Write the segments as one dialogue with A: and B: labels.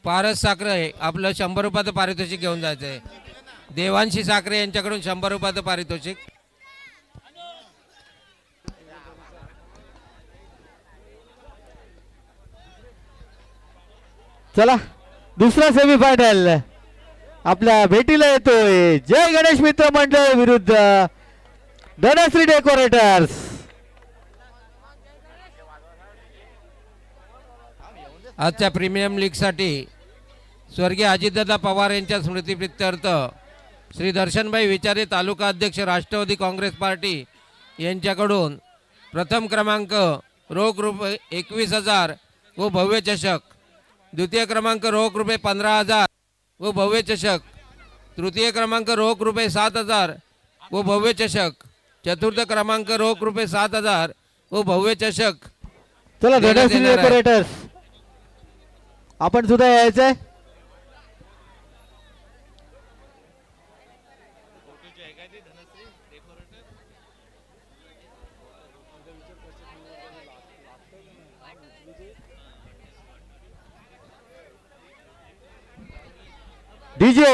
A: पारस साखरे आपलं 100 रुपयाचं पारितोषिक घेऊन जायचं आहे. देवांशी साखरे यांच्याकडून 100 रुपयाचं पारितोषिक.
B: चला दुसरा सेमीफायनल आपल्या भेटीला येतोय. जय गणेश मित्र मंडळ विरुद्ध धनश्री डेकोरेटर्स.
A: आजच्या प्रीमियम लीगसाठी स्वर्गीय अजितदादा पवार यांच्या स्मृतिप्रित्यर्थ श्री दर्शनभाई विचारे तालुका अध्यक्ष राष्ट्रवादी काँग्रेस पार्टी यांच्याकडून प्रथम क्रमांक रोख रुपये 21,000 व भव्य चषक, द्वितीय क्रमांक रोख रुपये 15,000 व भव्य चषक, तृतीय क्रमांक रोख रुपये 7,000 व भव्य चषक, चतुर्थ क्रमांक रोख रुपये 7,000 व भव्य चषक.
B: चला धनश्री डेकोरेटर्स आपण सुद्धा यायचंय. डीजे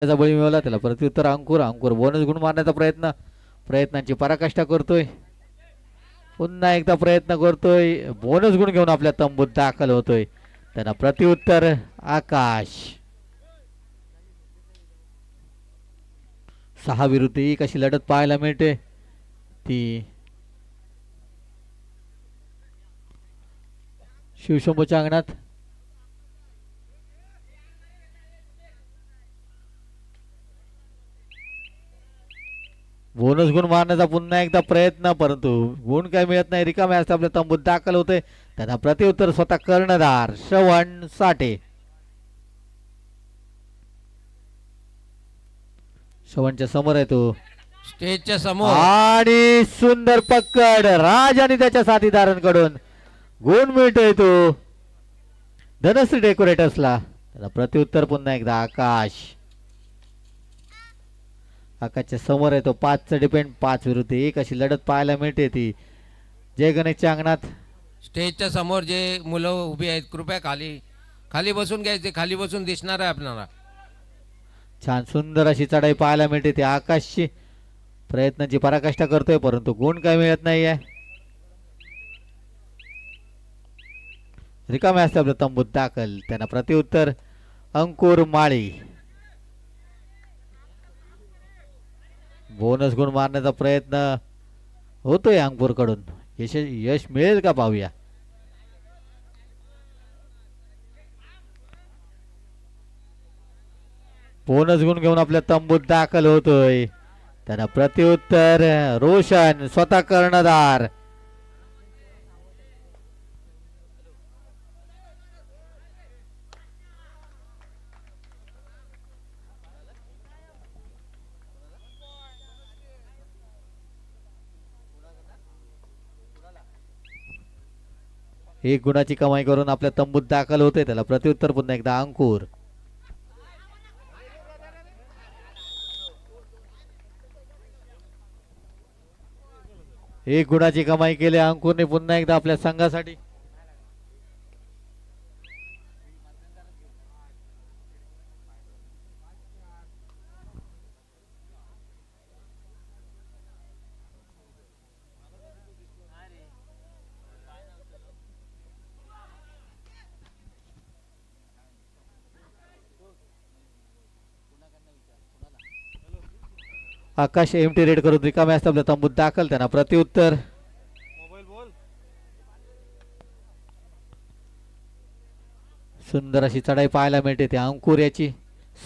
B: त्याचा बळी मिळवला, त्याला प्रत्युत्तर अंकुर. अंकुर बोनस गुण मारण्याचा प्रयत्नांची पराकाष्ठा करतोय. पुन्हा एकदा प्रयत्न करतोय, बोनस गुण घेऊन आपल्या तंबूत दाखल होतोय. त्यांना प्रत्युत्तर आकाश. 6 विरुद्ध 1 अशी लढत पाहायला मिळते. ती शिवशंभूच्या अंगणात. बोनस गुण मारण्याचा पुन्हा एकदा प्रयत्न, परंतु गुण काय मिळत नाही. रिकामे असते आपल्या तंबूत दाखल होते. त्यांना प्रत्युत्तर स्वतः कर्णधार श्रवण साठे. श्रवणच्या समोर आहे तो,
A: स्टेजच्या समोर.
B: आणि सुंदर पकड राज आणि त्याच्या साथीदारांकडून. गुण मिळतोय तो धनश्री डेकोरेटर्सला. त्याला प्रत्युत्तर पुन्हा एकदा आकाश. आकाशच्या समोर आहे तो, 5चा डिपेंड. 5 विरुद्ध 1 अशी लढत पाहायला मिळते ती जय गणेशच्या अंगणात.
A: स्टेजच्या समोर जे मुलं उभी आहेत, कृपया खाली खाली बसून घ्यायचे. खाली बसून दिसणार आहे आपल्याला.
B: छान सुंदर अशी चढाई पाहायला मिळते ती आकाशची. प्रयत्नांची पराकाष्ठा करतोय, परंतु गुण काय मिळत नाहीये. रिकामे असते आपलं तंबूत दाखल. त्यांना प्रत्युत्तर अंकुर माळी. बोनस गुण मारण्याचा प्रयत्न होतोय अंकुर कडून. यश मिळेल का पाहूया. बोनस गुण घेऊन आपल्या तंबूत दाखल होतोय. त्यांना प्रत्युत्तर रोशन स्वतः कर्णधार. एक गुणाची कमाई करून आपल्या तंबूत दाखल होते. त्याला प्रत्युत्तर पुन्हा एकदा अंकुर. एक गुणाची कमाई केली अंकुरने पुन्हा एकदा आपल्या संघासाठी. आकाश एमटी रेड करून रिकामे असतात आपल्या तंबूत दाखल. त्यांना प्रत्युत्तर सुंदर अशी चढाई पाहायला मिळते त्या अंकुर याची.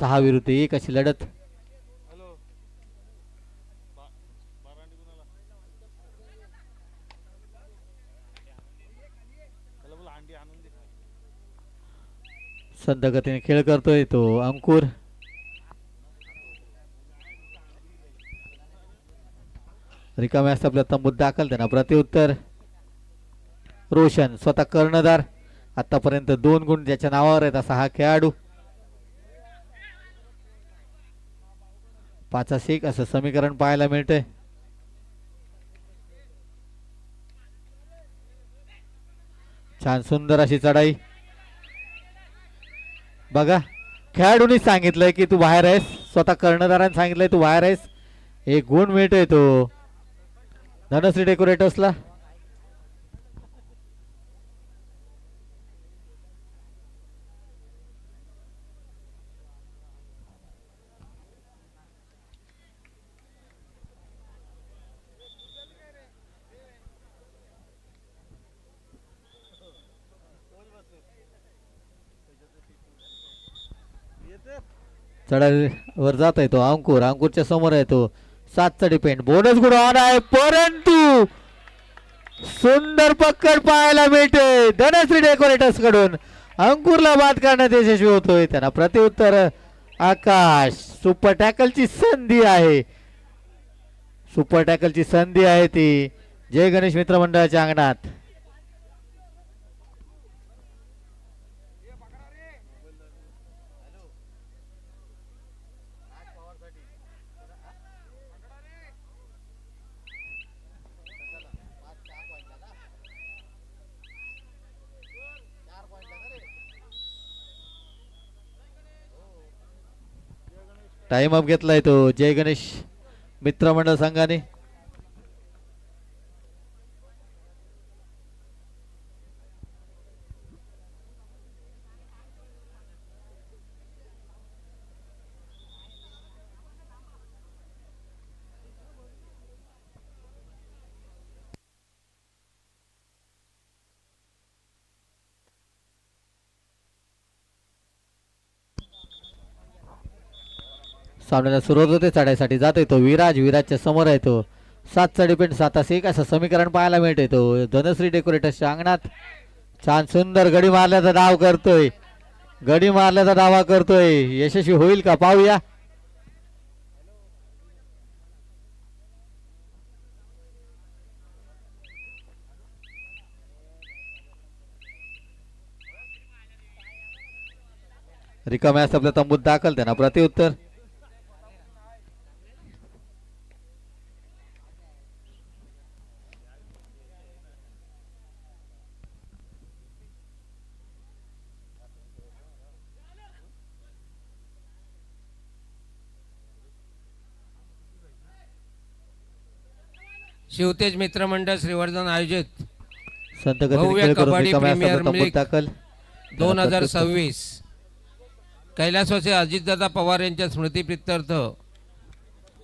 B: 6 विरुद्ध 1 अशी लढत. संत गतीने खेळ करतोय तो अंकुर. रिकामे असतात आपल्या तंबूत दाखल. त्यांना प्रत्युत्तर रोशन स्वतः कर्णधार. आतापर्यंत 2 गुण ज्याच्या नावावर आहेत असा हा खेळाडू. 5-1 असं समीकरण पाहायला मिळतंय. छान सुंदर अशी चढाई. बघा खेळाडूंनी सांगितलंय की तू बाहेर आहेस. स्वतः कर्णधाराने सांगितलंय तू बाहेर आहेस. एक गुण मिळतोय तो धनश्री डेकोरेटर्सला. चढाईवर जात आहे तो अंकुर. अंकुरच्या समोर आहे तो 7चा डिपेंड. बोनस गुण ऑन आहे, परंतु सुंदर पकड पाहायला मिळते धनश्री डेकोरेटर्स कडून. अंकुरला बाद करण्यात यशस्वी होतोय. त्यांना प्रत्युत्तर आकाश. सुपर टॅकलची संधी आहे. सुपर टॅकलची संधी आहे ती जय गणेश मित्र मंडळाच्या अंगणात. टाइम अप घेतलाय तो जय गणेश मित्रमंडळ संघाने. सामन्याला सुरुवात होते. चढाईसाठी जातोय तो विराजच्या समोर आहे तो. 7चा डिपेंड 7-1 असं समीकरण पाहायला मिळते तो धनश्री डेकोरेटर्सच्या अंगणात. छान सुंदर गडी मारल्याचा डाव करतोय. गडी मारल्याचा दावा करतोय. यशस्वी होईल का पाहूया. रिकाम्या आपल्या तंबूत दाखल त्यांना प्रत्युत्तर.
A: शिवतेज मित्रमंडळ श्रीवर्धन आयोजित
B: संत
A: भव्य कबड्डी
B: रिकाम्या
A: प्रीमियर
B: तंबूत
A: लीग
B: दाखल
A: 2026 कैलासवासी अजितदादा पवार यांच्या स्मृतीप्रित्यर्थ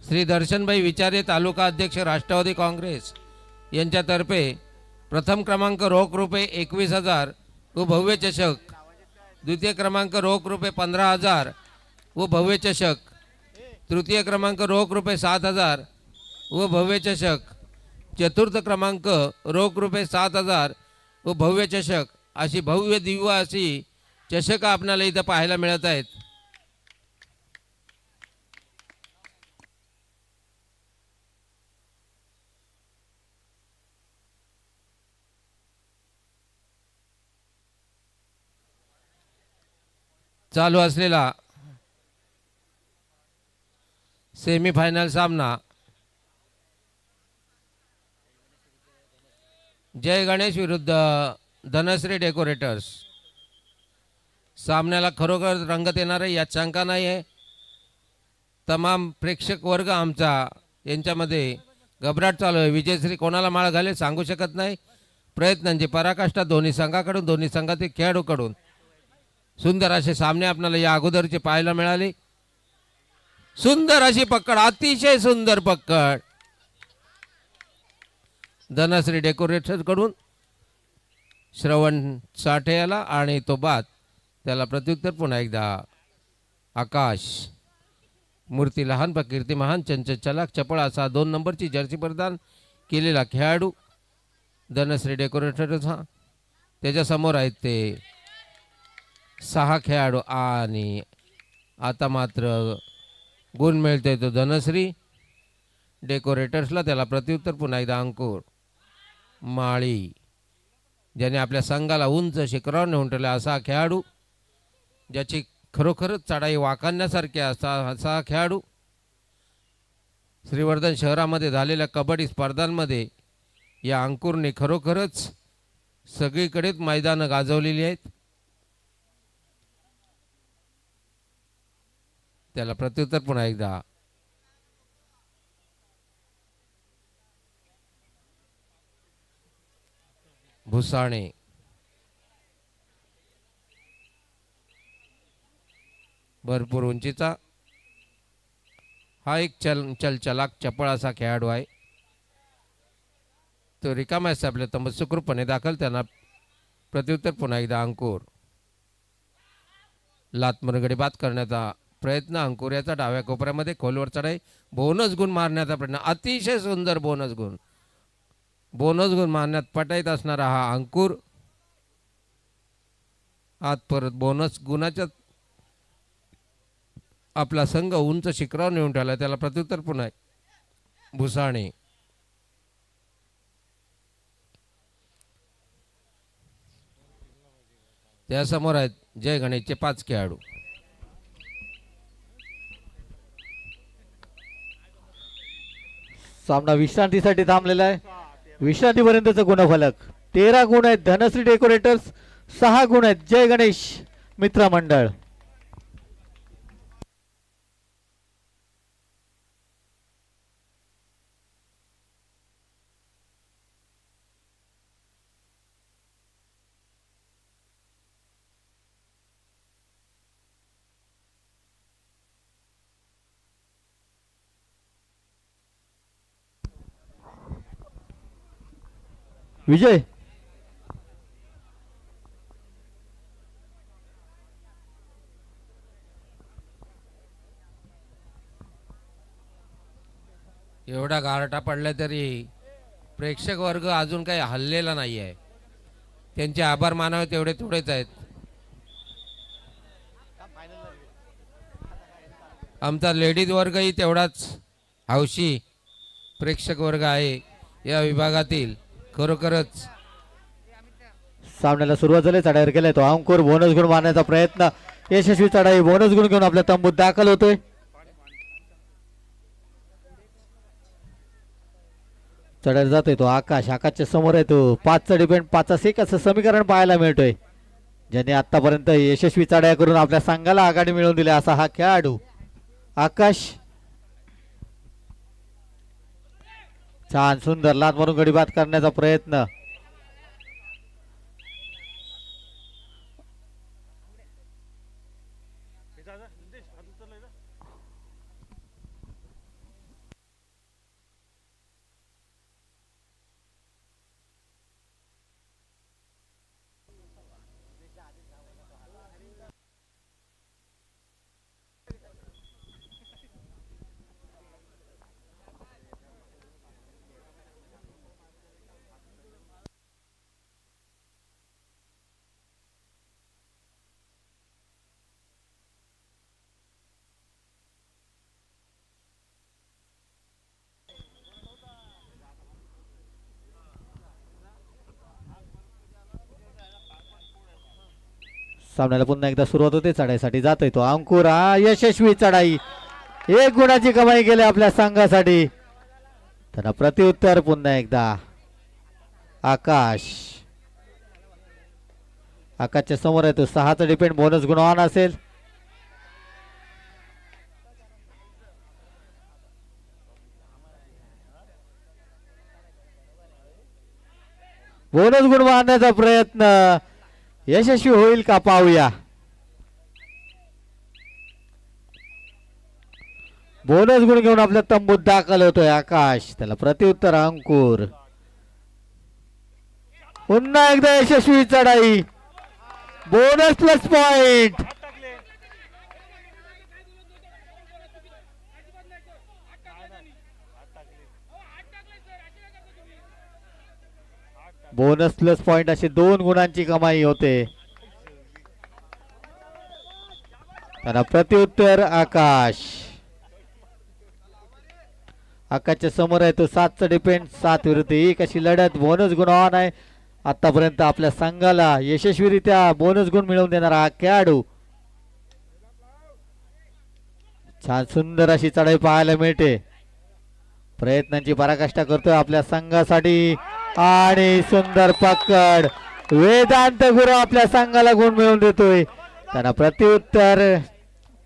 A: श्री दर्शनभाई विचारे तालुका अध्यक्ष राष्ट्रवादी काँग्रेस यांच्यातर्फे प्रथम क्रमांक रोख रुपये 21,000 व भव्य चषक, द्वितीय क्रमांक रोख रुपये 15,000 व भव्य चषक, तृतीय क्रमांक रोख रुपये 7,000 व भव्य चषक, चतुर्थ क्रमांक रोख रुपये 7,000 व भव्य चषक अशी भव्य दिव्य अशी चषक आपल्याला इथं पाहायला मिळत आहेत. चालू असलेला सेमीफायनल सामना जय गणेश विरुद्ध धनश्री डेकोरेटर्स. सामन्याला खरोखर रंगत येणार आहे यात शंका नाही आहे. तमाम प्रेक्षक वर्ग आमचा यांच्यामध्ये घबराट चालू आहे. विजयश्री कोणाला माळ घालेल सांगू शकत नाही. प्रयत्नांची पराकाष्ठा दोन्ही संघाकडून, दोन्ही संघातील खेळाडूकडून. सुंदर असे सामने आपल्याला या अगोदरचे पाहायला मिळाले. सुंदर अशी पकड, अतिशय सुंदर पकड धनश्री डेकोरेटर कडून श्रवण साठे याला आणि तो बाद. त्याला प्रत्युत्तर पुन्हा एकदा आकाश मूर्ती लहान पण कीर्ती महान, चंचल चलाक चपळ असा 2 नंबरची जर्सी परिधान केलेला खेळाडू धनश्री डेकोरेटरचा. त्याच्यासमोर आहेत ते 6 खेळाडू आणि आता मात्र गुण मिळते तो धनश्री डेकोरेटर्सला. त्याला प्रत्युत्तर पुन्हा एकदा अंकुर माळी, ज्याने आपल्या संघाला उंच शिखरावर नेऊन ठेवला असा खेळाडू, ज्याची खरोखरच चढाई वाखाणण्यासारखी असा खेळाडू. श्रीवर्धन शहरामध्ये झालेल्या कबड्डी स्पर्धांमध्ये या अंकुरने खरोखरच सगळीकडेच मैदानं गाजवलेली आहेत. त्याला प्रत्युत्तर पुन्हा एकदा भुसाणे. भरपूर उंचीचा हा एक चलचलाक चपळ असा खेळाडू आहे. तो रिकामा आपल्या तंबूत सुखरूपणे दाखल. त्यांना प्रत्युत्तर पुन्हा एकदा अंकुर. लातमरगडी बाद करण्याचा प्रयत्न अंकुर याचा. डाव्या कोपऱ्यामध्ये खोलवर चढाई, बोनस गुण मारण्याचा प्रयत्न, अतिशय सुंदर बोनस गुण मारण्यात पटाईत असणारा हा अंकुर. आत परत बोनस गुणाच्या आपला संघ उंच शिखरावर नेऊन ठेवला. त्याला प्रत्युत्तर पुन्हा भुसाणे. त्यासमोर आहेत जय गणेशचे 5 खेळाडू.
B: सामना विश्रांतीसाठी थांबलेला आहे. विश्रांतीपर्यंतचा गुणफलक 13 गुण आहेत धनश्री डेकोरेटर्स, 6 गुण आहेत जय गणेश मित्रमंडळ. विजय
A: एवढा गारठा पडला तरी प्रेक्षक वर्ग अजून काही हललेला नाही आहे. त्यांचे आभार मानावे तेवढे थोडेच आहेत. आमचा लेडीज वर्गही तेवढाच हौशी प्रेक्षक वर्ग आहे या विभागातील. खरोखरच
B: सामन्याला सुरुवात झाली. चढाईवर गेलाय तो अंकुर. बोनस गुण मारण्याचा प्रयत्न यशस्वी. चढाई बोनस गुण घेऊन आपल्या तंबूत दाखल होतोय. चढायला जातोय तो आकाश. आकाशच्या समोर आहे तो 5चा डिपेंड 5-1 असं समीकरण पाहायला मिळतोय. ज्याने आतापर्यंत यशस्वी चढाया करून आपल्या संघाला आघाडी मिळवून दिली असा हा खेळाडू आकाश. छान सुंदर लात मारून गडी बाद करण्याचा प्रयत्न. सामन्याला पुन्हा एकदा सुरुवात होते. चढाईसाठी जातोय तो अंकुर. हा यशस्वी चढाई. 1 गुणाची कमाई केली आपल्या संघासाठी. त्यांना प्रत्युत्तर पुन्हा एकदा आकाश. आकाशच्या समोर आहे तो 6चा डिपेंड बोनस गुण ऑन असेल. बोनस गुण मारण्याचा प्रयत्न यशस्वी होईल का पाहूया. बोनस गुण घेऊन आपल्या तंबूत दाखल होतोय आकाश. त्याला प्रत्युत्तर अंकुर. पुन्हा एकदा यशस्वी चढाई. Bonus plus point. Bonus plus point अशी 2 गुणांची कमाई होते. त्याला प्रत्युत्तर आकाश. आकाशच्या समोर आहे तो 7चा डिपेंड 7 विरुद्ध 1 अशी लढत. बोनस गुण ऑन आहे. आतापर्यंत आपल्या संघाला यशस्वीरित्या बोनस गुण मिळवून देणारा हा खेळाडू. छान सुंदर अशी चढाई पाहायला मिळते. प्रयत्नांची पराकाष्ठा करतोय आपल्या संघासाठी आणि सुंदर पकड. वेदांत गुरु आपल्या संघाला गुण मिळवून देतोय. त्यांना प्रत्युत्तर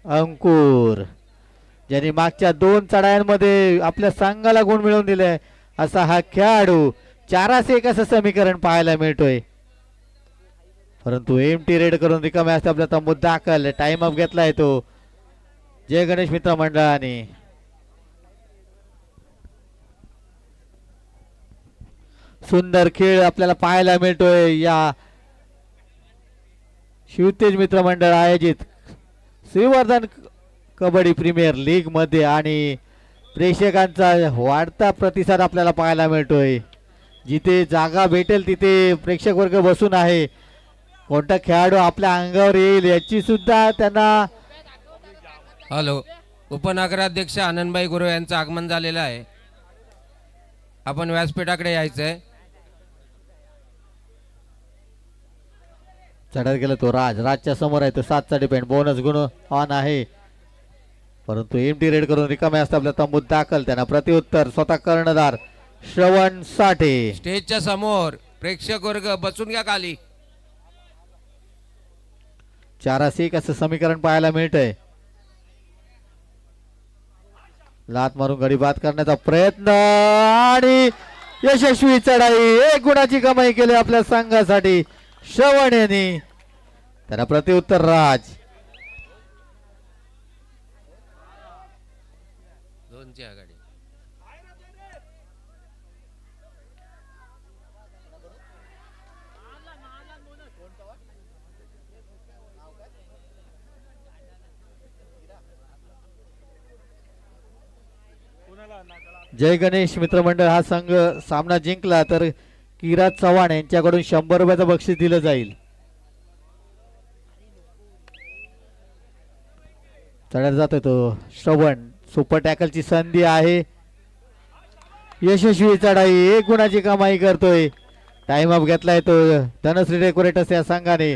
B: अंकुर. ज्यांनी मागच्या 2 चढायांमध्ये आपल्या संघाला गुण मिळवून दिले असा हा खेळाडू. 4-1 असं समीकरण पाहायला मिळतोय. परंतु एमटी रेड करून रिकामे असते आपल्या तंबूत दाखल. टाइम अप घेतलाय तो जय गणेश मित्र मंडळाने. सुंदर खेळ आपल्याला पाहायला मिळतोय या शिवतेज मित्र मंडळ आयोजित श्रीवर्धन कबड्डी प्रीमियर लीग मध्ये. आणि प्रेक्षकांचा वाढता प्रतिसाद आपल्याला पाहायला मिळतोय. जिथे जागा भेटेल तिथे प्रेक्षक वर्ग बसून आहे. कोणता खेळाडू आपल्या अंगावर येईल याची सुद्धा त्यांना.
A: हॅलो, उपनगराध्यक्ष आनंदभाई गुरु यांचं आगमन झालेलं आहे. आपण व्यासपीठाकडे यायचं आहे.
B: चढत गेला तो राज. राजच्या समोर आहे तो 7चा डिपेंड बोनस गुण ऑन आहे. परंतु एमटी रेड करून रिकामे असतात आपल्या तंबूत दाखल. त्यांना प्रत्युत्तर स्वतः कर्णधार श्रवण साठे.
A: स्टेजच्या समोर प्रेक्षक वर्ग बसून घ्या खाली.
B: 4-1 असं समीकरण पाहायला मिळतंय. लात मारून गडी बाद करण्याचा प्रयत्न आणि यशस्वी चढाई. 1 गुणाची कमाई केली आपल्या संघासाठी श्रवण यांनी. त्याला प्रत्युत्तर राज.
A: 2ची आघाडी.
B: जय गणेश मित्रमंडळ हा संघ सामना जिंकला तर किरात चव्हाण यांच्याकडून 100 रुपयाचं बक्षीस दिलं जाईल. चढत जातोय तो श्रवण. सुपर टॅकलची संधी आहे. यशस्वी चढाई 1 गुणाची कमाई करतोय. टाइम अप घेतलाय तो धनश्री डेकोरेटर्स या संघाने.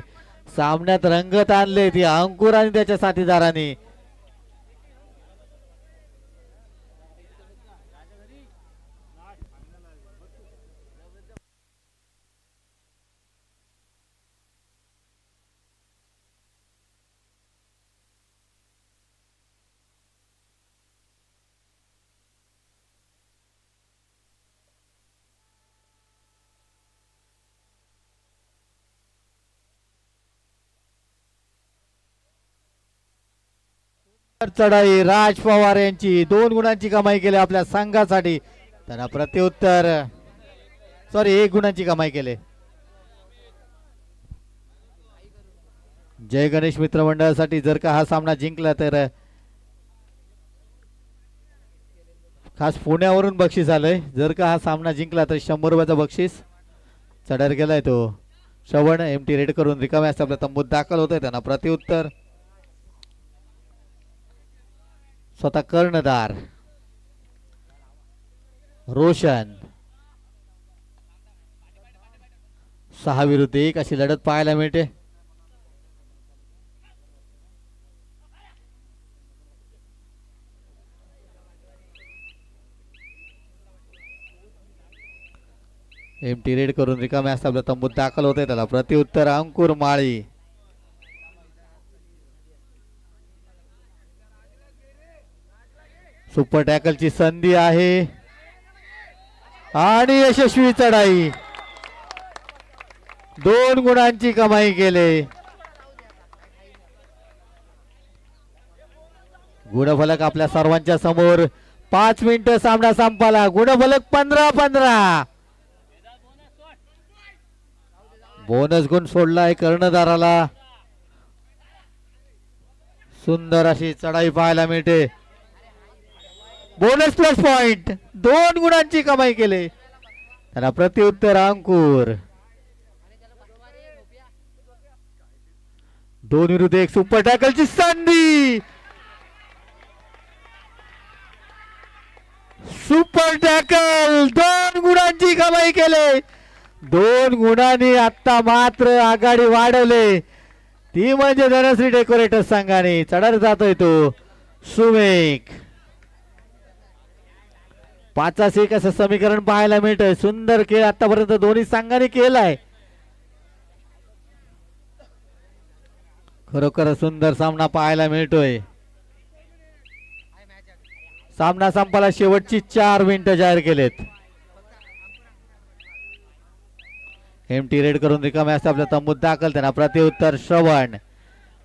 B: सामन्यात रंगत आणले ती अंकुर आणि त्याच्या साथीदारांनी. चढाई राज पवार यांची 2 गुणांची कमाई केली आपल्या संघासाठी. त्यांना प्रत्युत्तर 1 गुणांची कमाई केली. जय गणेश मित्रमंडळासाठी जर का हा सामना जिंकला तर खास पुण्यावरून बक्षीस आलंय. जर का हा सामना जिंकला तर 100 रुपयाचं बक्षीस. चढर गेलाय तो श्रवण. एमटी रेड करून रिकाम्या आपल्या तंबूत दाखल होत आहे. त्यांना प्रत्युत्तर स्वतः कर्णधार रोशन. 6 विरुद्ध 1 अशी लढत पाहायला मिळते. एमटी रेड करून रिकाम्या आपल्या तंबूत दाखल होते. त्याला प्रत्युत्तर अंकुर माळी. सुपर टॅकलची संधी आहे आणि यशस्वी चढाई 2 गुणांची कमाई केले. गुणफलक आपल्या सर्वांच्या समोर. 5 मिनिटं सामना संपला. गुणफलक 15-15. बोनस गुण सोडलाय कर्णधाराला. सुंदर अशी चढाई पाहायला मिळते. बोनस प्लस पॉइंट 2 गुणांची कमाई केली. त्याला प्रत्युत्तर अंकुर. 2 विरुद्ध 1 सुपर टॅकलची संधी. सुपर टॅकल 2 गुणांची कमाई केली. 2 गुणांनी आता मात्र आघाडी वाढवले. ती म्हणजे धनश्री डेकोरेटर्स संघाने. चढत जातोय तो सुमेक. 5-1 असं समीकरण पाहायला मिळतंय. सुंदर खेळ आतापर्यंत दोन्ही संघांनी केलाय. खरोखर सुंदर सामना पाहायला मिळतोय. सामना संपायला शेवटची 4 मिनिटं जाहीर केलेत. एमटी रेड करून रिकाम्या आपल्या तंबूत दाखल. त्यांना प्रत्युत्तर श्रवण.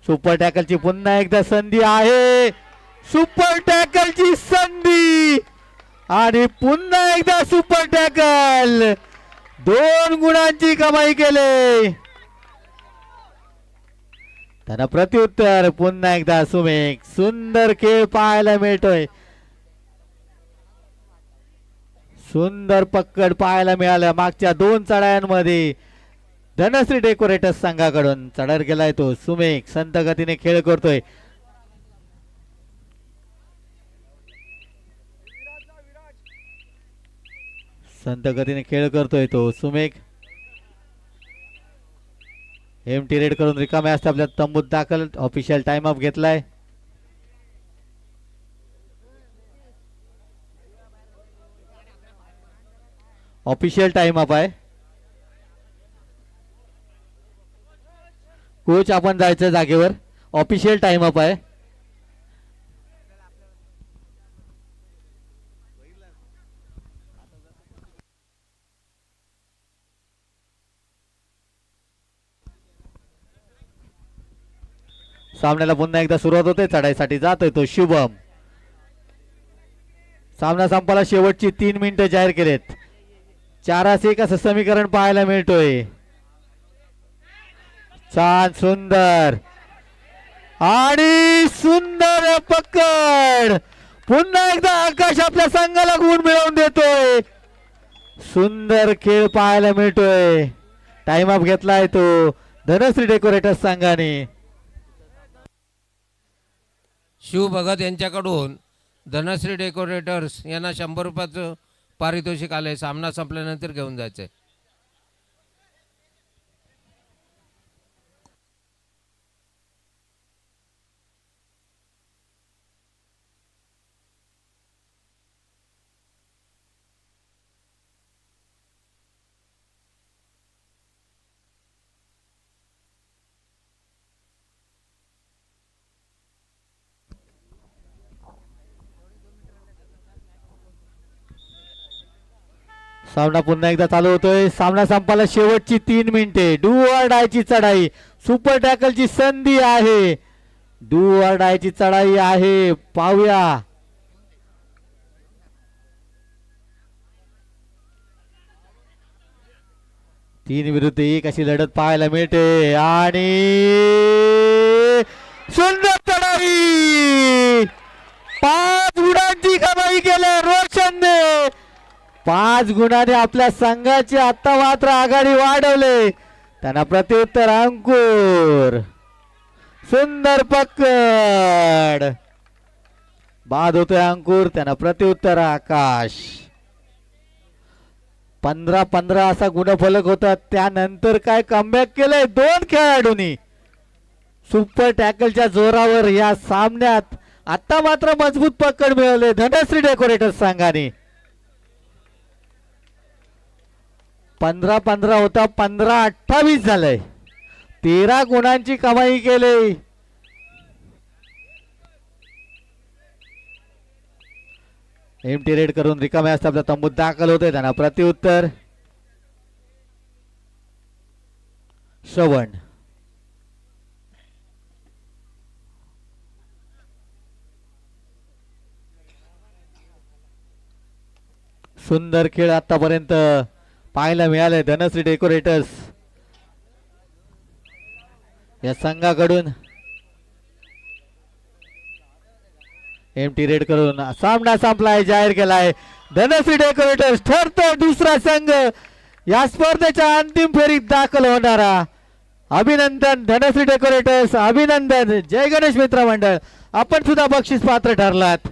B: सुपर टॅकलची पुन्हा एकदा संधी आहे. सुपर टॅकलची संधी आणि पुन्हा एकदा सुपर टॅकल 2 गुणांची कमाई केली. त्यांना प्रत्युत्तर पुन्हा एकदा सुमेक. सुंदर खेळ पाहायला मिळतोय. सुंदर पकड पाहायला मिळाल्या मागच्या 2 चढायांमध्ये. धनश्री डेकोरेटर्स संघाकडून चढर गेलाय तो सुमेक. संत गतीने खेळ करतोय. संत गतीने खेळ करतोय तो सुमेक. एमटी रेड करून रिकाम्या असतात आपल्या तंबूत दाखल. ऑफिशियल टाइम अप घेतलाय. ऑफिशियल टाइम अप आहे. कोच आपण जायचं जागेवर. ऑफिशियल टाइम अप आहे. सामन्याला पुन्हा एकदा सुरुवात होते. चढाईसाठी जातोय तो शुभम. सामना संपायला शेवटची 3 मिनिटं जाहीर केलेत. 4-1 असं समीकरण पाहायला मिळतोय. छान सुंदर आणि सुंदर पकड पुन्हा एकदा आकाश आपल्या संघाला गुण मिळवून देतोय. सुंदर खेळ पाहायला मिळतोय. टाइम अप घेतलाय तो धनश्री डेकोरेटर्स संघाने.
A: शिव भगत यांच्याकडून धनश्री डेकोरेटर्स यांना 100 रुपयाचं पारितोषिक आलंय. सामना संपल्यानंतर घेऊन जायचंय.
B: सामना पुन्हा एकदा चालू होतोय. सामना संपायला शेवटची 3 मिनिटे. डू ऑर डायची चढाई. सुपर टॅकलची संधी आहे. डू ऑर डायची चढाई आहे. पाहूया. तीन विरुद्ध एक अशी लढत पाहायला मिळते आणि सुंदर चढाई. 5 गुणांची कमाई केली रोशनने. 5 गुणाने आपल्या संघाची आता मात्र आघाडी वाढवले. त्यांना प्रत्युत्तर अंकुर. सुंदर पकड. बाद होतोय अंकुर. त्यांना प्रत्युत्तर आकाश. 15-15 असा गुणफलक होता. त्यानंतर काय कमबॅक केलंय 2 खेळाडूंनी. सुपर टॅकलच्या जोरावर या सामन्यात आता मात्र मजबूत पकड मिळवले धनश्री डेकोरेटर्स संघाने. 15-15 होता. 15-28 झालंय. 13 गुणांची कमाई केली. एमटी रेड करून रिकाम्या असता आपल्या तंबूत दाखल होते. त्यांना प्रत्युत्तर श्रवण. सुंदर खेळ आतापर्यंत पाहायला मिळाले धनश्री डेकोरेटर्स या संघाकडून. एमटी रेड करून सामना संपलाय जाहीर केलाय. धनश्री डेकोरेटर्स ठरतो दुसरा संघ या स्पर्धेच्या अंतिम फेरीत दाखल होणारा. अभिनंदन धनश्री डेकोरेटर्स. अभिनंदन. जय गणेश मित्र मंडळ. आपण सुद्धा बक्षीस पात्र ठरलात.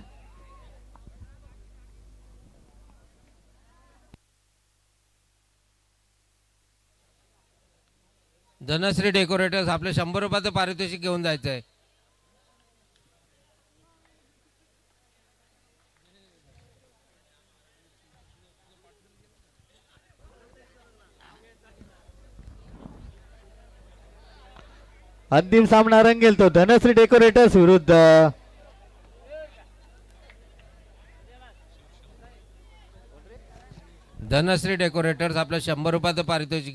A: धनश्री डेकोरेटर्स आपलं 100 रुपयाचं पारितोषिक घेऊन जायचंय.
B: अंतिम सामना रंगेल तो धनश्री डेकोरेटर्स विरुद्ध
A: धनश्री डेकोरेटर्स आपलं 100 रुपयाचं पारितोषिक